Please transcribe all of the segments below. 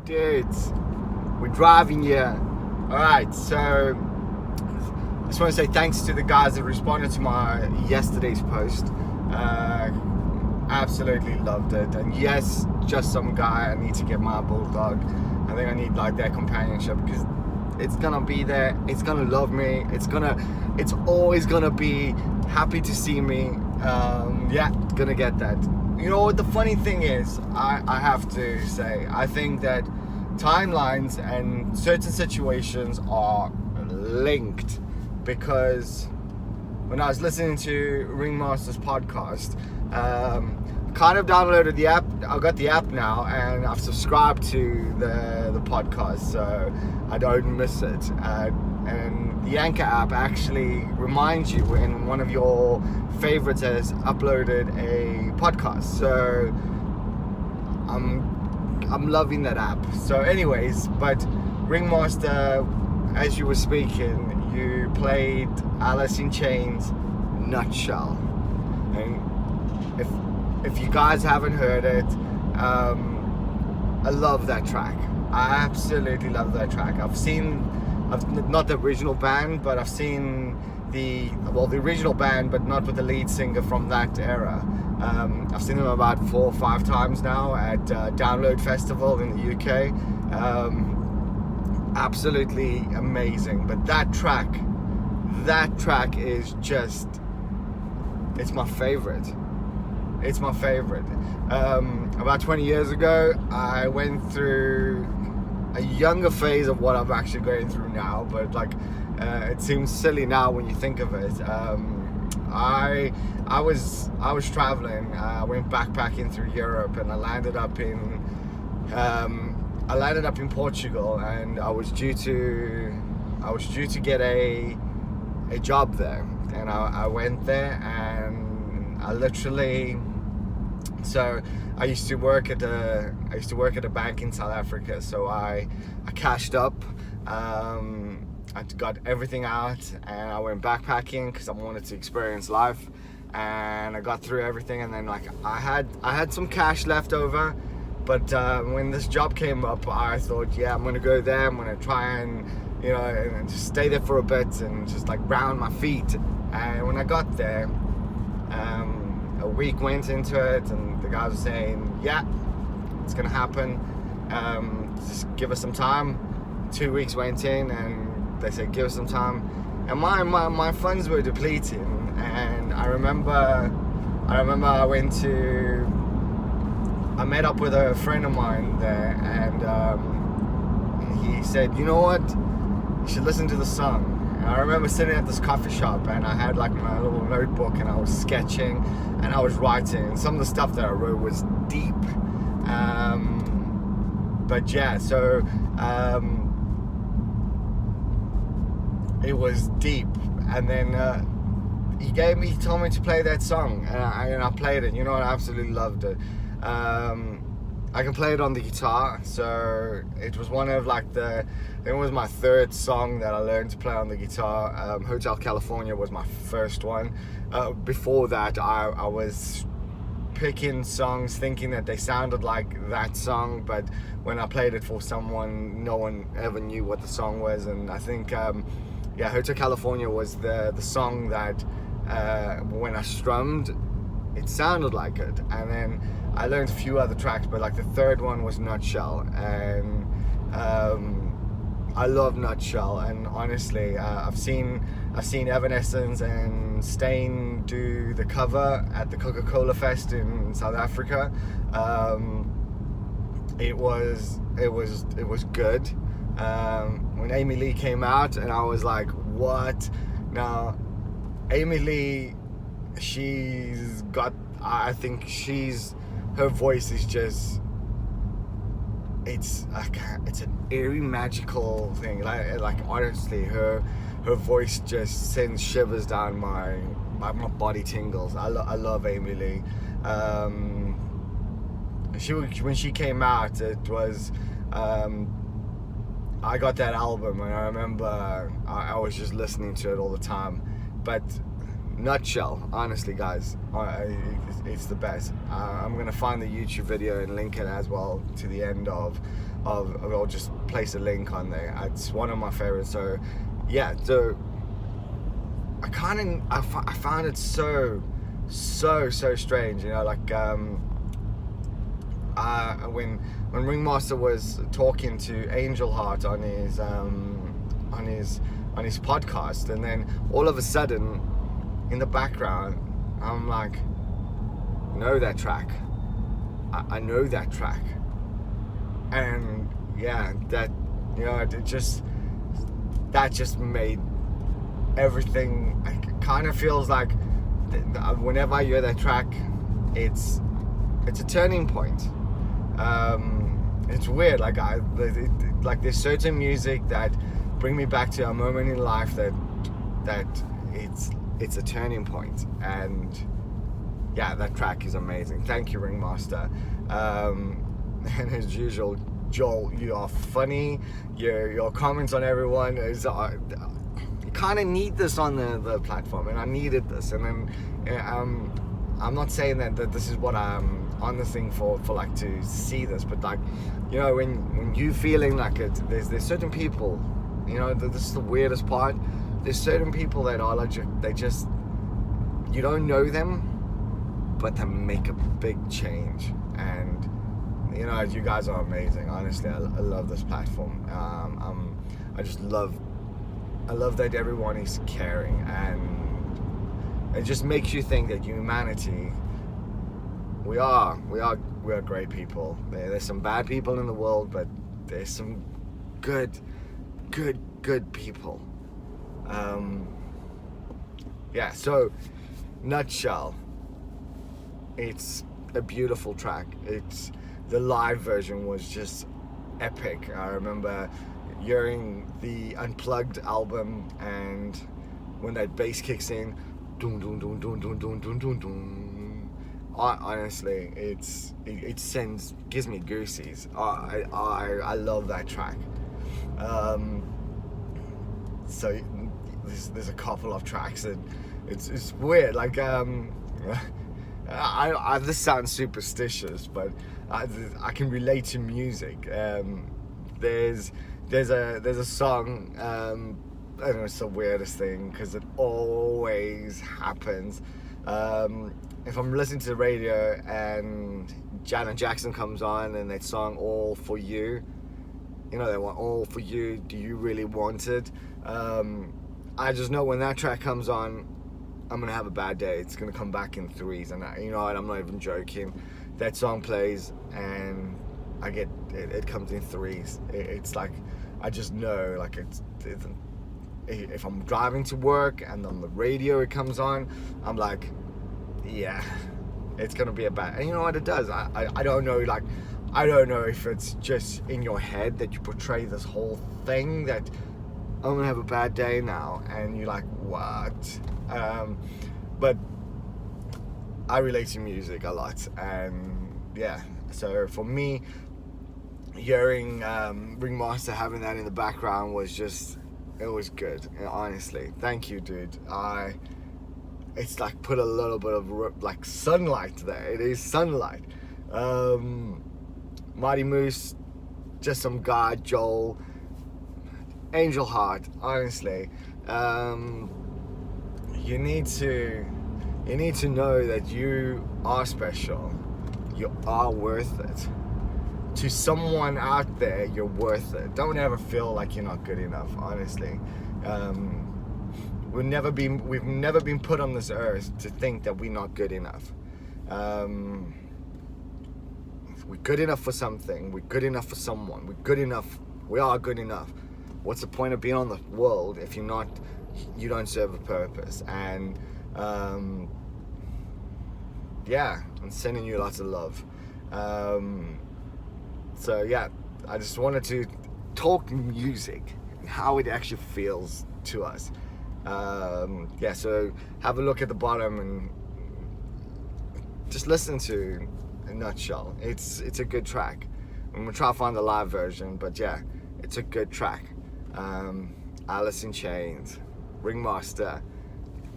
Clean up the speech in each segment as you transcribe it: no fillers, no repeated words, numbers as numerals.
Dudes, we're driving here. Alright, so I just want to say thanks to the guys that responded to my yesterday's post. Absolutely loved it. And yes, just some guy, I need to get my bulldog. I think I need like their companionship because it's gonna be there, it's gonna love me, it's always gonna be happy to see me. Gonna get that. You know what the funny thing is, I have to say, I think that timelines and certain situations are linked, because when I was listening to Ringmaster's podcast, kind of downloaded the app. I've got the app now and I've subscribed to the podcast so I don't miss it. And the Anchor app actually reminds you when one of your favorites has uploaded a podcast. So I'm loving that app. So anyways, but Ringmaster, as you were speaking, you played Alice in Chains Nutshell. And if you guys haven't heard it, I love that track. I absolutely love that track. I've not the original band, but I've seen the original band, but not with the lead singer from that era. I've seen them about 4 or 5 times now at Download Festival in the UK. Absolutely amazing. But that track is just, it's my favorite. It's my favorite. About 20 years ago, I went through a younger phase of what I'm actually going through now, but like it seems silly now when you think of it. I was traveling. I went backpacking through Europe, and I landed up in Portugal, and I was due to get a job there, and I went there, and I literally. So I used to work at a bank in South Africa. So I cashed up. I got everything out, and I went backpacking because I wanted to experience life. And I got through everything, and then like I had some cash left over. But when this job came up, I thought, yeah, I'm gonna go there. I'm gonna try and and just stay there for a bit and just like ground my feet. And when I got there, a week went into it, and the guys were saying, yeah, it's gonna happen, just give us some time. 2 weeks went in, and they said, give us some time, and my funds were depleting. And I remember I met up with a friend of mine there, and he said, you know what, you should listen to the song. I remember sitting at this coffee shop, and I had like my little notebook, and I was sketching and I was writing, and some of the stuff that I wrote was deep. But yeah, so it was deep. And then he told me to play that song, and I played it. You know, I absolutely loved it. I can play it on the guitar, so it was one of like it was my 3rd song that I learned to play on the guitar. Hotel California was my first one. Before that, I was picking songs thinking that they sounded like that song, but when I played it for someone, no one ever knew what the song was. And I think Hotel California was the song that when I strummed, it sounded like it. And then I learned a few other tracks, but like the 3rd one was Nutshell, and I love Nutshell. And honestly, I've seen Evanescence and Stain do the cover at the Coca-Cola Fest in South Africa. It was good. When Amy Lee came out, and I was like, what? Now, Amy Lee, her voice is just, it's an eerie, magical thing. Like honestly, her voice just sends shivers down my body tingles. I love Amy Lee. When she came out, it was I got that album, and I remember I was just listening to it all the time. But Nutshell, honestly, guys, it's the best. I'm gonna find the YouTube video and link it as well to the end of I'll just place a link on there. It's one of my favorites. So yeah, so I found it so strange, you know, like when Ringmaster was talking to Angel Heart on his podcast, and then all of a sudden in the background I'm like, know that track. I know that track. And yeah, that, you know, that just made everything. It kind of feels like whenever I hear that track, it's a turning point. It's weird, like there's certain music that bring me back to a moment in life that it's a turning point. And yeah, that track is amazing. Thank you, Ringmaster. And as usual, Joel, you are funny. Your comments on everyone is you kind of need this on the platform, and I needed this. And then I'm not saying that this is what I'm on the thing for like to see this, but like, you know, when you feeling like it, there's certain people, you know, this is the weirdest part. There's certain people that are like, they just, you don't know them, but they make a big change. And you know, you guys are amazing. Honestly, I love this platform. I love that everyone is caring, and it just makes you think that humanity, we are great people. There's some bad people in the world, but there's some good people. Yeah, so Nutshell, it's a beautiful track. The live version was just epic. I remember hearing the Unplugged album, and when that bass kicks in, dun dun dun dun dun dun dun dun dun. Honestly, gives me goosies. I love that track. So there's a couple of tracks that it's weird. Like this sounds superstitious, but I can relate to music. There's a song. I don't know, it's the weirdest thing because it always happens. If I'm listening to the radio and Janet Jackson comes on and that song "All for You," you know, they want "All for You." Do you really want it? I just know when that track comes on, I'm gonna have a bad day. It's gonna come back in threes, and you know what? I'm not even joking. That song plays, and I get it comes in threes. It's like I just know, like it's if I'm driving to work and on the radio it comes on, I'm like, yeah, it's gonna be a bad. And you know what it does? I don't know, like I don't know if it's just in your head that you portray this whole thing that I'm gonna have a bad day now, and you're like, what? But I relate to music a lot, and yeah, so for me, hearing Ringmaster having that in the background was just, it was good. Honestly, thank you, dude. It's like put a little bit of like sunlight there. It is sunlight. Mighty Moose, just some guy, Joel, Angel Heart. Honestly, you need to know that you are special. You are worth it. To someone out there, you're worth it. Don't ever feel like you're not good enough. Honestly, we've never been put on this earth to think that we're not good enough. We're good enough for something. We're good enough for someone. We're good enough. We are good enough. What's the point of being on the world if you don't serve a purpose? And yeah, I'm sending you lots of love. So yeah, I just wanted to talk music and how it actually feels to us. Yeah, so have a look at the bottom and just listen to a Nutshell. It's a good track. I'm gonna try to find the live version, but yeah, it's a good track. Alice in Chains, Ringmaster,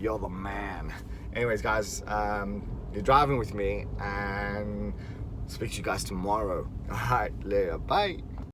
You're the man. Anyways, guys, you're driving with me, and speak to you guys tomorrow. All right, later. Bye.